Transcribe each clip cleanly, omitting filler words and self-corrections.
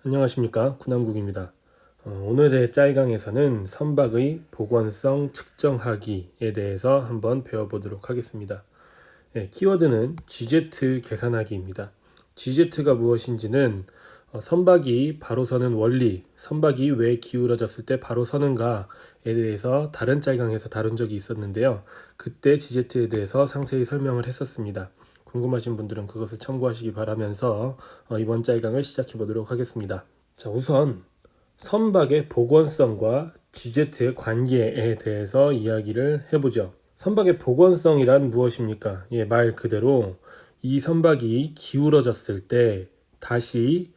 안녕하십니까, 군함국입니다. 오늘의 짤강에서는 선박의 복원성 측정하기에 대해서 한번 배워보도록 하겠습니다. 키워드는 GZ 계산하기입니다. GZ가 무엇인지는 선박이 바로 서는 원리, 선박이 왜 기울어졌을 때 바로 서는가에 대해서 다른 짤강에서 다룬 적이 있었는데요. 그때 GZ에 대해서 상세히 설명을 했었습니다. 궁금하신 분들은 그것을 참고하시기 바라면서 이번 짤강을 시작해 보도록 하겠습니다. 자, 우선 선박의 복원성과 GZ의 관계에 대해서 이야기를 해보죠. 선박의 복원성이란 무엇입니까? 말 그대로 이 선박이 기울어졌을 때 다시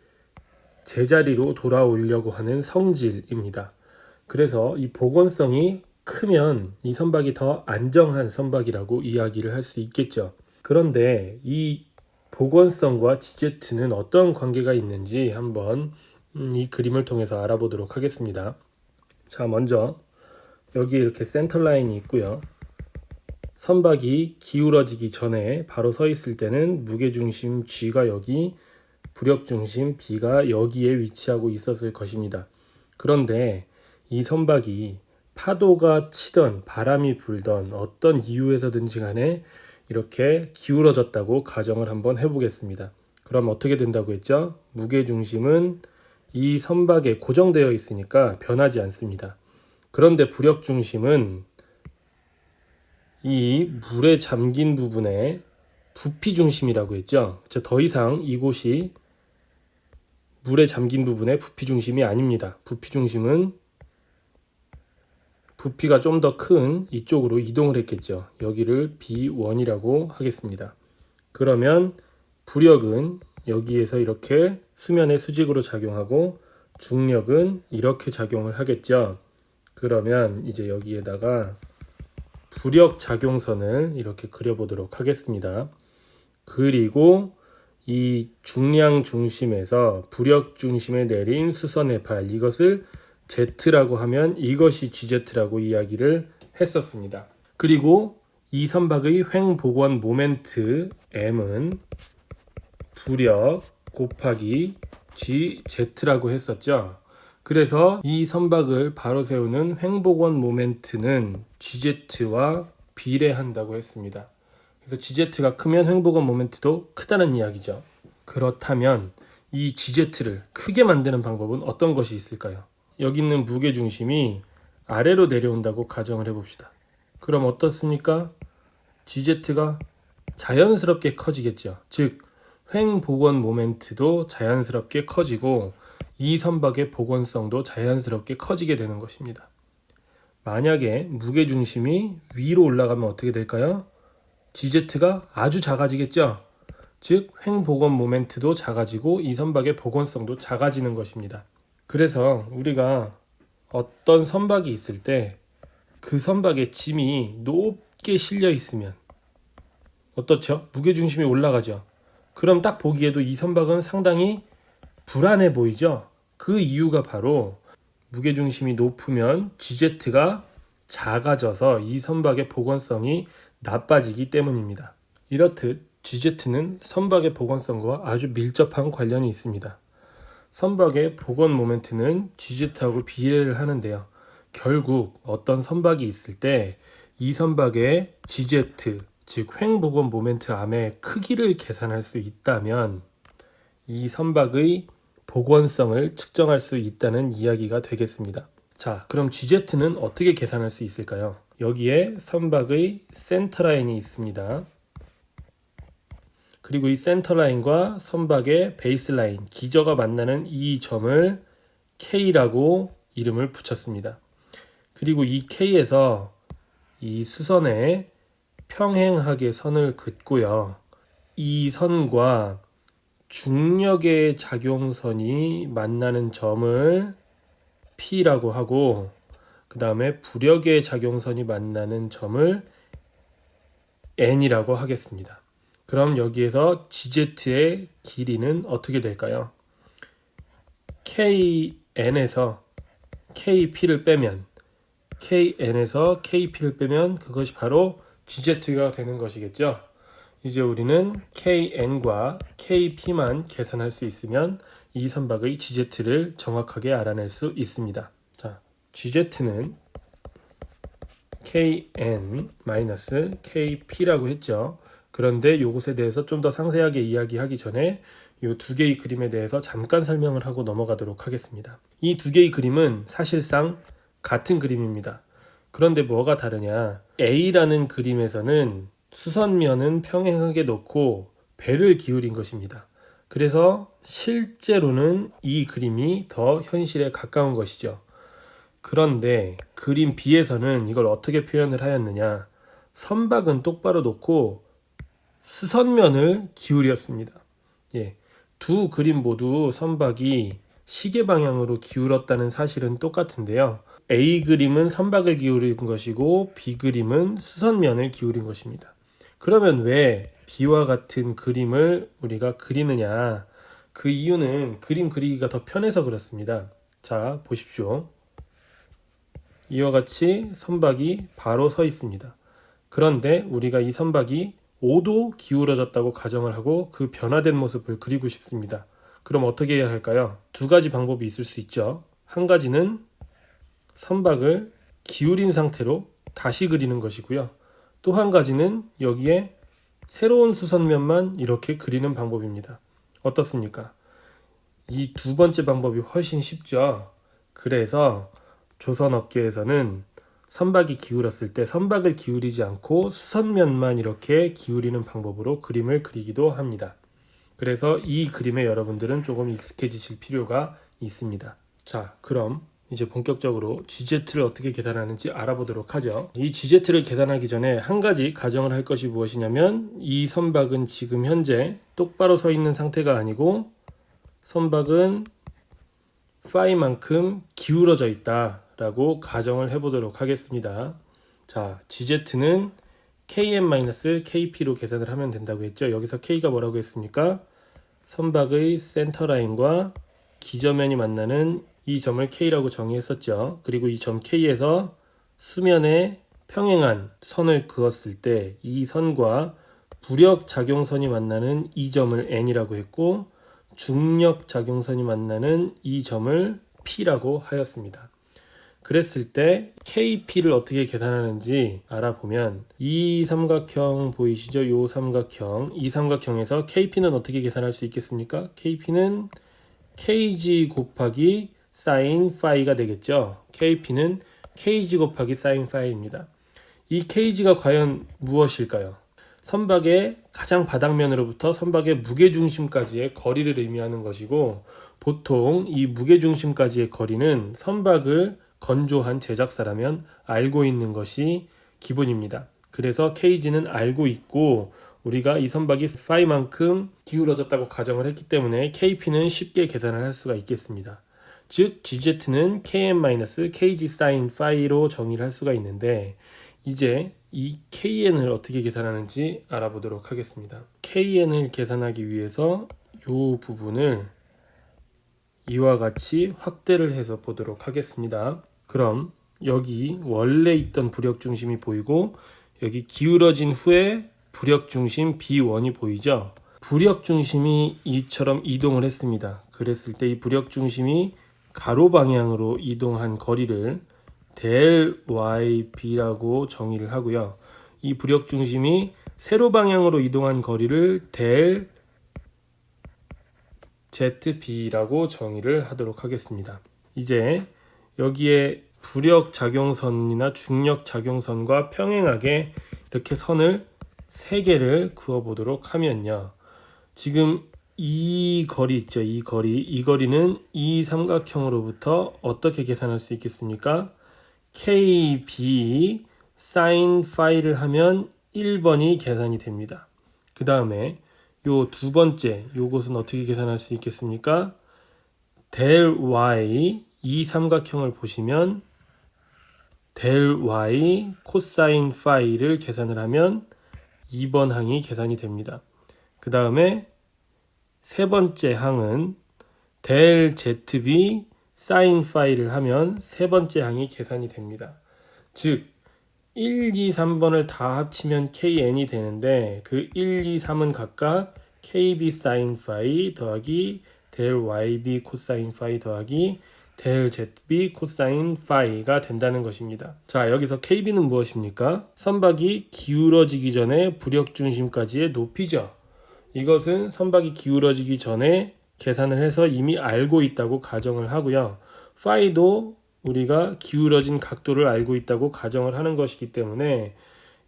제자리로 돌아오려고 하는 성질입니다. 그래서 이 복원성이 크면 이 선박이 더 안정한 선박이라고 이야기를 할 수 있겠죠. 그런데 이 복원성과 GZ는 어떤 관계가 있는지 한번 이 그림을 통해서 알아보도록 하겠습니다. 자, 먼저 여기 이렇게 센터 라인이 있고요. 선박이 기울어지기 전에 바로 서 있을 때는 무게중심 G가 여기, 부력중심 B가 여기에 위치하고 있었을 것입니다. 그런데 이 선박이 파도가 치던 바람이 불던 어떤 이유에서든지 간에 이렇게 기울어졌다고 가정을 한번 해보겠습니다. 그럼 어떻게 된다고 했죠? 무게중심은 이 선박에 고정되어 있으니까 변하지 않습니다. 그런데 부력중심은 이 물에 잠긴 부분에 부피중심이라고 했죠. 더 이상 이곳이 물에 잠긴 부분의 부피중심이 아닙니다. 부피중심은 부피가 좀 더 큰 이쪽으로 이동을 했겠죠. 여기를 B1이라고 하겠습니다. 그러면 부력은 여기에서 이렇게 수면의 수직으로 작용하고 중력은 이렇게 작용을 하겠죠. 그러면 이제 여기에다가 부력 작용선을 이렇게 그려보도록 하겠습니다. 그리고 이 중량 중심에서 부력 중심에 내린 수선의 발, 이것을 Z라고 하면 이것이 GZ라고 이야기를 했었습니다. 그리고 이 선박의 횡복원 모멘트 M은 부력 곱하기 GZ라고 했었죠. 그래서 이 선박을 바로 세우는 횡복원 모멘트는 GZ와 비례한다고 했습니다. 그래서 GZ가 크면 횡복원 모멘트도 크다는 이야기죠. 그렇다면 이 GZ를 크게 만드는 방법은 어떤 것이 있을까요? 여기 있는 무게중심이 아래로 내려온다고 가정을 해봅시다. 그럼 어떻습니까? GZ가 자연스럽게 커지겠죠. 즉 횡복원 모멘트도 자연스럽게 커지고 이 선박의 복원성도 자연스럽게 커지게 되는 것입니다. 만약에 무게중심이 위로 올라가면 어떻게 될까요? GZ가 아주 작아지겠죠. 즉 횡복원 모멘트도 작아지고 이 선박의 복원성도 작아지는 것입니다. 그래서 우리가 어떤 선박이 있을 때 그 선박에 짐이 높게 실려 있으면 어떻죠? 무게중심이 올라가죠. 그럼 딱 보기에도 이 선박은 상당히 불안해 보이죠? 그 이유가 바로 무게중심이 높으면 GZ가 작아져서 이 선박의 복원성이 나빠지기 때문입니다. 이렇듯 GZ는 선박의 복원성과 아주 밀접한 관련이 있습니다. 선박의 복원 모멘트는 GZ하고 비례를 하는데요. 결국 어떤 선박이 있을 때 이 선박의 GZ, 즉 횡복원 모멘트 암의 크기를 계산할 수 있다면 이 선박의 복원성을 측정할 수 있다는 이야기가 되겠습니다. 자, 그럼 GZ는 어떻게 계산할 수 있을까요? 여기에 선박의 센터라인이 있습니다. 그리고 이 센터라인과 선박의 베이스라인, 기저가 만나는 이 점을 K라고 이름을 붙였습니다. 그리고 이 K에서 이 수선에 평행하게 선을 긋고요. 이 선과 중력의 작용선이 만나는 점을 P라고 하고 그 다음에 부력의 작용선이 만나는 점을 N이라고 하겠습니다. 그럼 여기에서 GZ의 길이는 어떻게 될까요? KN에서 KP를 빼면 KN에서 KP를 빼면 그것이 바로 GZ가 되는 것이겠죠. 이제 우리는 KN과 KP만 계산할 수 있으면 이 선박의 GZ를 정확하게 알아낼 수 있습니다. 자, GZ는 KN-KP라고 했죠. 그런데 이것에 대해서 좀 더 상세하게 이야기하기 전에 이 두 개의 그림에 대해서 잠깐 설명을 하고 넘어가도록 하겠습니다. 이 두 개의 그림은 사실상 같은 그림입니다. 그런데 뭐가 다르냐? A라는 그림에서는 수선면은 평행하게 놓고 배를 기울인 것입니다. 그래서 실제로는 이 그림이 더 현실에 가까운 것이죠. 그런데 그림 B에서는 이걸 어떻게 표현을 하였느냐? 선박은 똑바로 놓고 수선면을 기울였습니다. 예, 두 그림 모두 선박이 시계 방향으로 기울었다는 사실은 똑같은데요. A 그림은 선박을 기울인 것이고 B 그림은 수선면을 기울인 것입니다. 그러면 왜 B와 같은 그림을 우리가 그리느냐? 그 이유는 그림 그리기가 더 편해서 그렇습니다. 자, 보십시오. 이와 같이 선박이 바로 서 있습니다. 그런데 우리가 이 선박이 5도 기울어졌다고 가정을 하고 그 변화된 모습을 그리고 싶습니다. 그럼 어떻게 해야 할까요? 두 가지 방법이 있을 수 있죠. 한 가지는 선박을 기울인 상태로 다시 그리는 것이고요. 또 한 가지는 여기에 새로운 수선면만 이렇게 그리는 방법입니다. 어떻습니까? 이 두 번째 방법이 훨씬 쉽죠. 그래서 조선업계에서는 선박이 기울었을 때 선박을 기울이지 않고 수선면만 이렇게 기울이는 방법으로 그림을 그리기도 합니다. 그래서 이 그림에 여러분들은 조금 익숙해지실 필요가 있습니다. 자, 그럼 이제 본격적으로 GZ를 어떻게 계산하는지 알아보도록 하죠. 이 GZ를 계산하기 전에 한 가지 가정을 할 것이 무엇이냐면 이 선박은 지금 현재 똑바로 서 있는 상태가 아니고 선박은 파이만큼 기울어져 있다 라고 가정을 해보도록 하겠습니다. 자, GZ는 KM-KP로 계산을 하면 된다고 했죠. 여기서 K가 뭐라고 했습니까? 선박의 센터라인과 기저면이 만나는 이 점을 K라고 정의했었죠. 그리고 이 점 K에서 수면에 평행한 선을 그었을 때 이 선과 부력작용선이 만나는 이 점을 N이라고 했고 중력작용선이 만나는 이 점을 P라고 하였습니다. 그랬을 때 KP를 어떻게 계산하는지 알아보면 이 삼각형 보이시죠? 이 삼각형, 이 삼각형에서 KP는 어떻게 계산할 수 있겠습니까? KP는 KG 곱하기 sin 파이가 되겠죠. KP는 KG 곱하기 sin 파이입니다. 이 KG가 과연 무엇일까요? 선박의 가장 바닥면으로부터 선박의 무게중심까지의 거리를 의미하는 것이고 보통 이 무게중심까지의 거리는 선박을 건조한 제작사라면 알고 있는 것이 기본입니다. 그래서 KG는 알고 있고 우리가 이 선박이 파이만큼 기울어졌다고 가정을 했기 때문에 KP는 쉽게 계산을 할 수가 있겠습니다. 즉 GZ는 KM-KG sin 파이로 정의를 할 수가 있는데 이제 이 KN을 어떻게 계산하는지 알아보도록 하겠습니다. KN을 계산하기 위해서 이 부분을 이와 같이 확대를 해서 보도록 하겠습니다. 그럼 여기 원래 있던 부력중심이 보이고 여기 기울어진 후에 부력중심 B1이 보이죠? 부력중심이 이처럼 이동을 했습니다. 그랬을 때 이 부력중심이 가로 방향으로 이동한 거리를 델 YB라고 정의를 하고요. 이 부력중심이 세로 방향으로 이동한 거리를 델 ZB라고 정의를 하도록 하겠습니다. 이제 여기에 부력작용선이나 중력작용선과 평행하게 이렇게 선을 3개를 그어 보도록 하면요. 지금 이 거리 있죠. 이 거리는 이 삼각형으로부터 어떻게 계산할 수 있겠습니까? KB sin 파이를 하면 1번이 계산이 됩니다. 그 다음에 요 두 번째 요것은 어떻게 계산할 수 있겠습니까? 델 Y 이 삼각형을 보시면 델 Y 코사인 파이를 계산을 하면 2번 항이 계산이 됩니다. 그 다음에 세 번째 항은 델 ZB 사인 파이를 하면 세 번째 항이 계산이 됩니다. 즉 1, 2, 3번을 다 합치면 KN이 되는데 그 1, 2, 3은 각각 KB 사인 파이 더하기 델 yb 코사인 파이 더하기 델 zb 코사인 파이가 된다는 것입니다. 자, 여기서 kb는 무엇입니까? 선박이 기울어지기 전에 부력중심까지의 높이죠. 이것은 선박이 기울어지기 전에 계산을 해서 이미 알고 있다고 가정을 하고요. 파이도 우리가 기울어진 각도를 알고 있다고 가정을 하는 것이기 때문에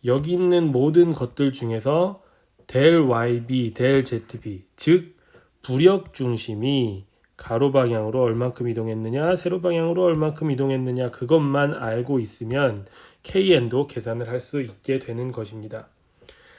여기 있는 모든 것들 중에서 델 YB, 델 ZB, 즉 부력 중심이 가로 방향으로 얼만큼 이동했느냐, 세로 방향으로 얼만큼 이동했느냐 그것만 알고 있으면 KN도 계산을 할 수 있게 되는 것입니다.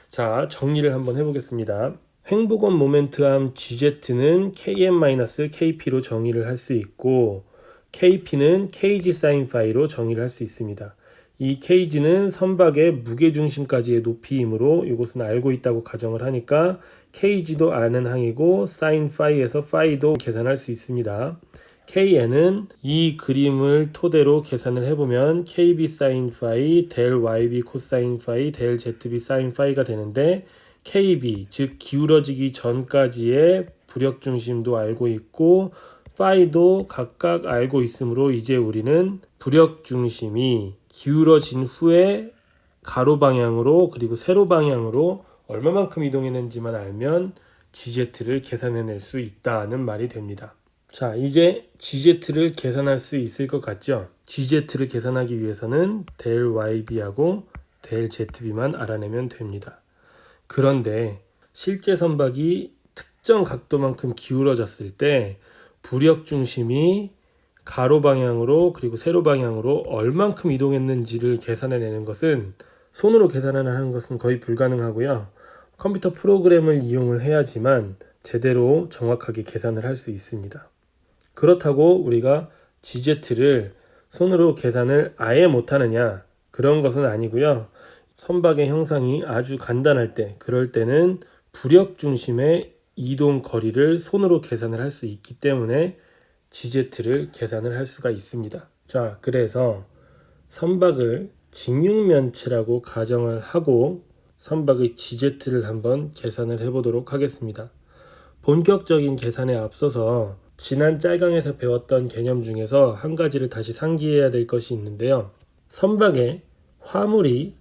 자, 정리를 한번 해보겠습니다. 횡보건 모멘트암 GZ는 KM-KP로 정의를 할 수 있고 KP는 KG 사인 파이로 정의를 할 수 있습니다. 이 KG는 선박의 무게중심까지의 높이이므로 이것은 알고 있다고 가정을 하니까 KG도 아는 항이고 사인 파이에서 파이도 계산할 수 있습니다. KN은 이 그림을 토대로 계산을 해보면 KB 사인 파이, 델 YB 코사인 파이, 델 ZB 사인 파이가 되는데 KB, 즉 기울어지기 전까지의 부력중심도 알고 있고 파이도 각각 알고 있으므로 이제 우리는 부력중심이 기울어진 후에 가로 방향으로 그리고 세로 방향으로 얼마만큼 이동했는지만 알면 GZ를 계산해낼 수 있다는 말이 됩니다. 자, 이제 GZ를 계산할 수 있을 것 같죠? GZ를 계산하기 위해서는 델 YB하고 델 ZB만 알아내면 됩니다. 그런데 실제 선박이 특정 각도만큼 기울어졌을 때 부력 중심이 가로 방향으로 그리고 세로 방향으로 얼만큼 이동했는지를 계산해내는 것은 손으로 계산하는 것은 거의 불가능하고요. 컴퓨터 프로그램을 이용을 해야지만 제대로 정확하게 계산을 할 수 있습니다. 그렇다고 우리가 GZ를 손으로 계산을 아예 못하느냐 그런 것은 아니고요. 선박의 형상이 아주 간단할 때 그럴 때는 부력 중심의 이동 거리를 손으로 계산을 할 수 있기 때문에 GZ를 계산을 할 수가 있습니다. 자, 그래서 선박을 직육면체라고 가정을 하고 선박의 GZ를 한번 계산을 해보도록 하겠습니다. 본격적인 계산에 앞서서 지난 짤강에서 배웠던 개념 중에서 한 가지를 다시 상기해야 될 것이 있는데요. 선박에 화물이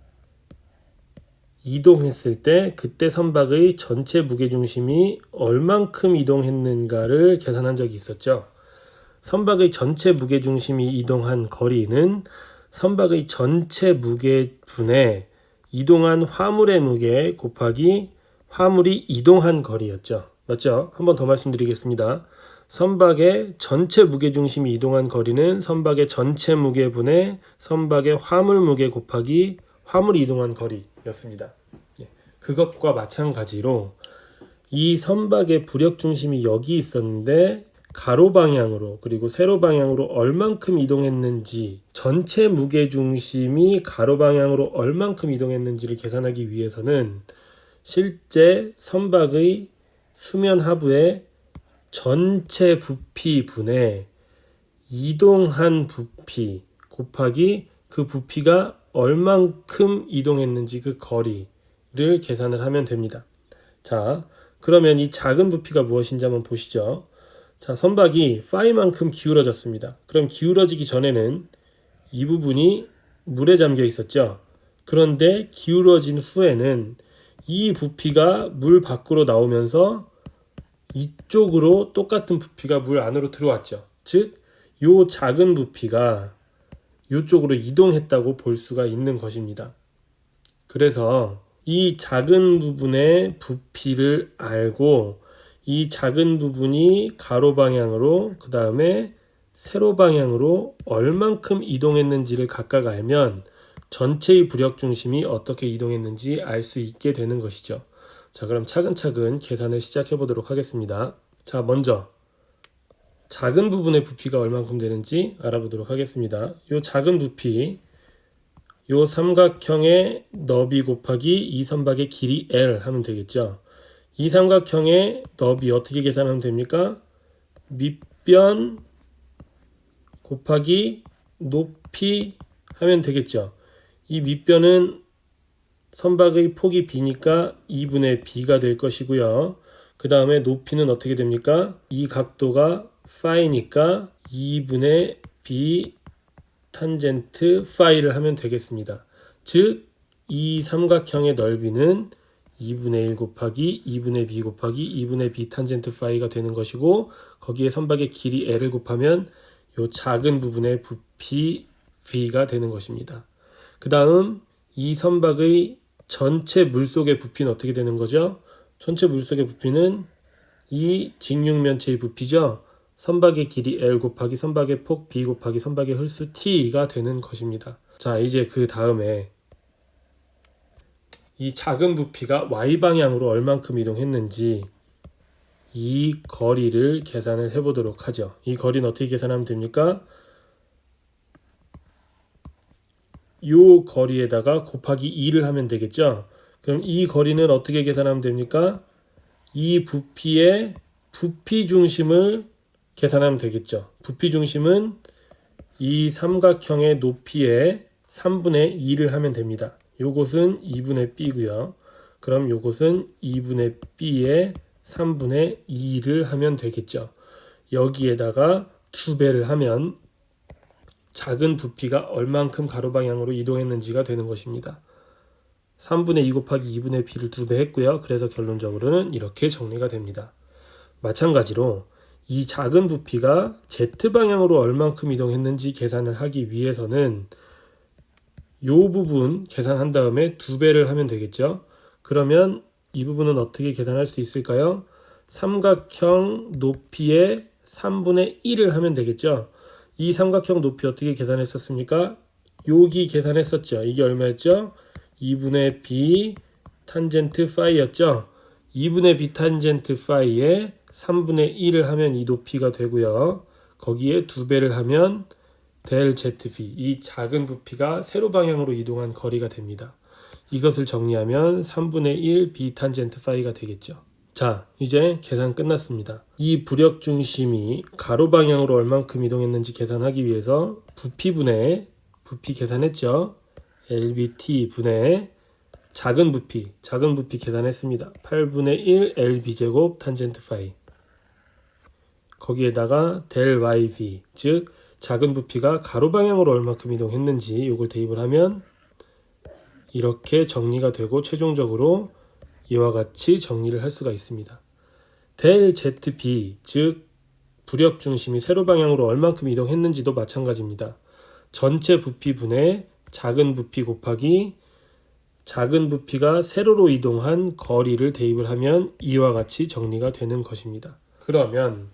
이동했을 때 그때 선박의 전체 무게중심이 얼만큼 이동했는가를 계산한 적이 있었죠. 선박의 전체 무게중심이 이동한 거리는 선박의 전체 무게분의 이동한 화물의 무게 곱하기 화물이 이동한 거리였죠. 맞죠? 한 번 더 말씀드리겠습니다. 선박의 전체 무게중심이 이동한 거리는 선박의 전체 무게분의 선박의 화물 무게 곱하기 화물이 이동한 거리였습니다. 그것과 마찬가지로 이 선박의 부력 중심이 여기 있었는데 가로 방향으로 그리고 세로 방향으로 얼만큼 이동했는지 전체 무게 중심이 가로 방향으로 얼만큼 이동했는지를 계산하기 위해서는 실제 선박의 수면 하부의 전체 부피 분의 이동한 부피 곱하기 그 부피가 얼만큼 이동했는지 그 거리를 계산을 하면 됩니다. 자, 그러면 이 작은 부피가 무엇인지 한번 보시죠. 자, 선박이 파이만큼 기울어졌습니다. 그럼 기울어지기 전에는 이 부분이 물에 잠겨 있었죠. 그런데 기울어진 후에는 이 부피가 물 밖으로 나오면서 이쪽으로 똑같은 부피가 물 안으로 들어왔죠. 즉, 요 작은 부피가 이쪽으로 이동했다고 볼 수가 있는 것입니다. 그래서 이 작은 부분의 부피를 알고 이 작은 부분이 가로 방향으로 그 다음에 세로 방향으로 얼만큼 이동했는지를 각각 알면 전체의 부력 중심이 어떻게 이동했는지 알 수 있게 되는 것이죠. 자, 그럼 차근차근 계산을 시작해 보도록 하겠습니다. 자, 먼저 작은 부분의 부피가 얼만큼 되는지 알아보도록 하겠습니다. 이 작은 부피, 이 삼각형의 너비 곱하기 이 선박의 길이 L 하면 되겠죠. 이 삼각형의 너비 어떻게 계산하면 됩니까? 밑변 곱하기 높이 하면 되겠죠. 이 밑변은 선박의 폭이 B니까 2분의 B가 될 것이고요. 그 다음에 높이는 어떻게 됩니까? 이 각도가 파이니까 2분의 b 탄젠트 파이를 하면 되겠습니다. 즉, 이 삼각형의 넓이는 2분의 1 곱하기 2분의 b 곱하기 2분의 b 탄젠트 파이가 되는 것이고, 거기에 선박의 길이 l을 곱하면 요 작은 부분의 부피 v가 되는 것입니다. 그 다음 이 선박의 전체 물속의 부피는 어떻게 되는 거죠? 전체 물속의 부피는 이 직육면체의 부피죠. 선박의 길이 L 곱하기 선박의 폭 B 곱하기 선박의 홀수 T가 되는 것입니다. 자, 이제 그 다음에 이 작은 부피가 Y방향으로 얼만큼 이동했는지 이 거리를 계산을 해보도록 하죠. 이 거리는 어떻게 계산하면 됩니까? 요 거리에다가 곱하기 2를 하면 되겠죠. 그럼 이 거리는 어떻게 계산하면 됩니까? 이 부피의 부피 중심을 계산하면 되겠죠. 부피 중심은 이 삼각형의 높이의 3분의 2를 하면 됩니다. 요것은 2분의 b고요. 그럼 요것은 2분의 b의 3분의 2를 하면 되겠죠. 여기에다가 2배를 하면 작은 부피가 얼만큼 가로방향으로 이동했는지가 되는 것입니다. 3분의 2 곱하기 2분의 b를 2배 했고요. 그래서 결론적으로는 이렇게 정리가 됩니다. 마찬가지로 이 작은 부피가 Z방향으로 얼만큼 이동했는지 계산을 하기 위해서는 이 부분 계산한 다음에 2배를 하면 되겠죠. 그러면 이 부분은 어떻게 계산할 수 있을까요? 삼각형 높이의 3분의 1을 하면 되겠죠. 이 삼각형 높이 어떻게 계산했었습니까? 여기 계산했었죠. 이게 얼마였죠? 2분의 b 탄젠트 파이였죠. 2분의 b 탄젠트 파이에 3분의 1을 하면 이 높이가 되고요. 거기에 2배를 하면 델 ZV, 이 작은 부피가 세로 방향으로 이동한 거리가 됩니다. 이것을 정리하면 3분의 1 b 탄젠트 파이가 되겠죠. 자, 이제 계산 끝났습니다. 이 부력 중심이 가로 방향으로 얼만큼 이동했는지 계산하기 위해서 부피분의 부피 계산했죠. LBT 분의 작은 부피 계산했습니다. 8분의 1 LB제곱 탄젠트 파이. 거기에다가 델 YV, 즉 작은 부피가 가로 방향으로 얼만큼 이동했는지 이걸 대입을 하면 이렇게 정리가 되고 최종적으로 이와 같이 정리를 할 수가 있습니다. 델 ZB, 즉 부력 중심이 세로 방향으로 얼만큼 이동했는지도 마찬가지입니다. 전체 부피분의 작은 부피 곱하기 작은 부피가 세로로 이동한 거리를 대입을 하면 이와 같이 정리가 되는 것입니다. 그러면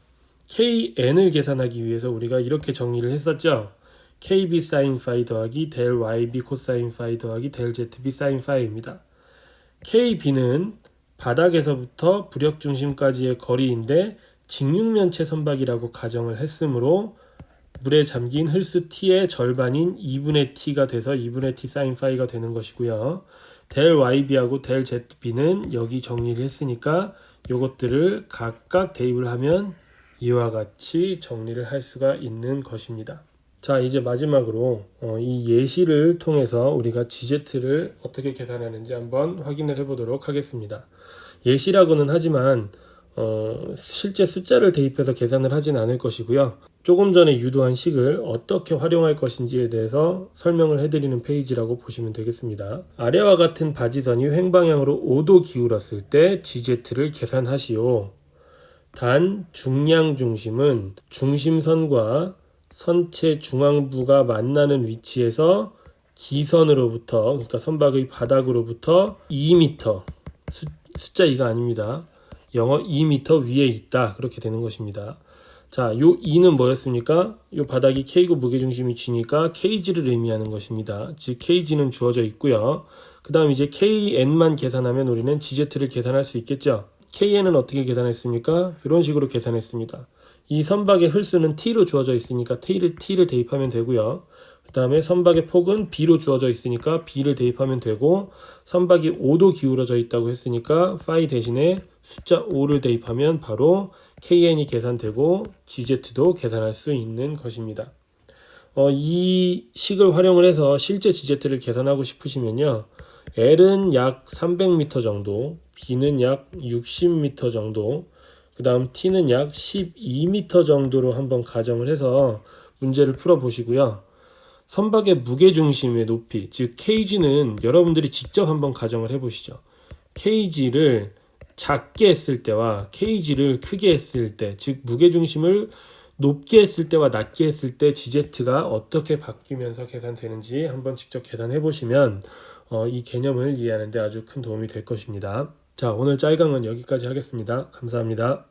KN을 계산하기 위해서 우리가 이렇게 정리를 했었죠. KB sin 파이 더하기 델 YB 코사인 파이 더하기 델 ZB sin 파이입니다. KB는 바닥에서부터 부력 중심까지의 거리인데 직육면체 선박이라고 가정을 했으므로 물에 잠긴 홀수 T의 절반인 2분의 T가 돼서 2분의 T sin 파이가 되는 것이고요. 델 YB하고 델 ZB는 여기 정리를 했으니까 이것들을 각각 대입을 하면 이와 같이 정리를 할 수가 있는 것입니다. 자, 이제 마지막으로 이 예시를 통해서 우리가 GZ를 어떻게 계산하는지 한번 확인을 해보도록 하겠습니다. 예시라고는 하지만 실제 숫자를 대입해서 계산을 하진 않을 것이고요. 조금 전에 유도한 식을 어떻게 활용할 것인지에 대해서 설명을 해드리는 페이지라고 보시면 되겠습니다. 아래와 같은 바지선이 횡방향으로 5도 기울었을 때 GZ를 계산하시오. 단 중량 중심은 중심선과 선체 중앙부가 만나는 위치에서 기선으로부터, 그러니까 선박의 바닥으로부터 2m, 숫자 2가 아닙니다. 영어 2m 위에 있다. 그렇게 되는 것입니다. 자, 요 2는 뭐였습니까? 요 바닥이 K고 무게중심이 G니까 KG를 의미하는 것입니다. 즉 KG는 주어져 있고요. 그 다음 이제 KN만 계산하면 우리는 GZ를 계산할 수 있겠죠. KN은 어떻게 계산했습니까? 이런 식으로 계산했습니다. 이 선박의 홀수는 T로 주어져 있으니까 T를 대입하면 되고요. 그 다음에 선박의 폭은 B로 주어져 있으니까 B를 대입하면 되고, 선박이 5도 기울어져 있다고 했으니까 파이 대신에 숫자 5를 대입하면 바로 KN이 계산되고 GZ도 계산할 수 있는 것입니다. 이 식을 활용을 해서 실제 GZ를 계산하고 싶으시면요, L은 약 300m 정도, B는 약 60m 정도, 그 다음 T는 약 12m 정도로 한번 가정을 해서 문제를 풀어보시고요. 선박의 무게중심의 높이, 즉 kg는 여러분들이 직접 한번 가정을 해보시죠. kg를 작게 했을 때와 kg를 크게 했을 때, 즉 무게중심을 높게 했을 때와 낮게 했을 때 GZ가 어떻게 바뀌면서 계산되는지 한번 직접 계산해 보시면 이 개념을 이해하는 데 아주 큰 도움이 될 것입니다. 자, 오늘 짤강은 여기까지 하겠습니다. 감사합니다.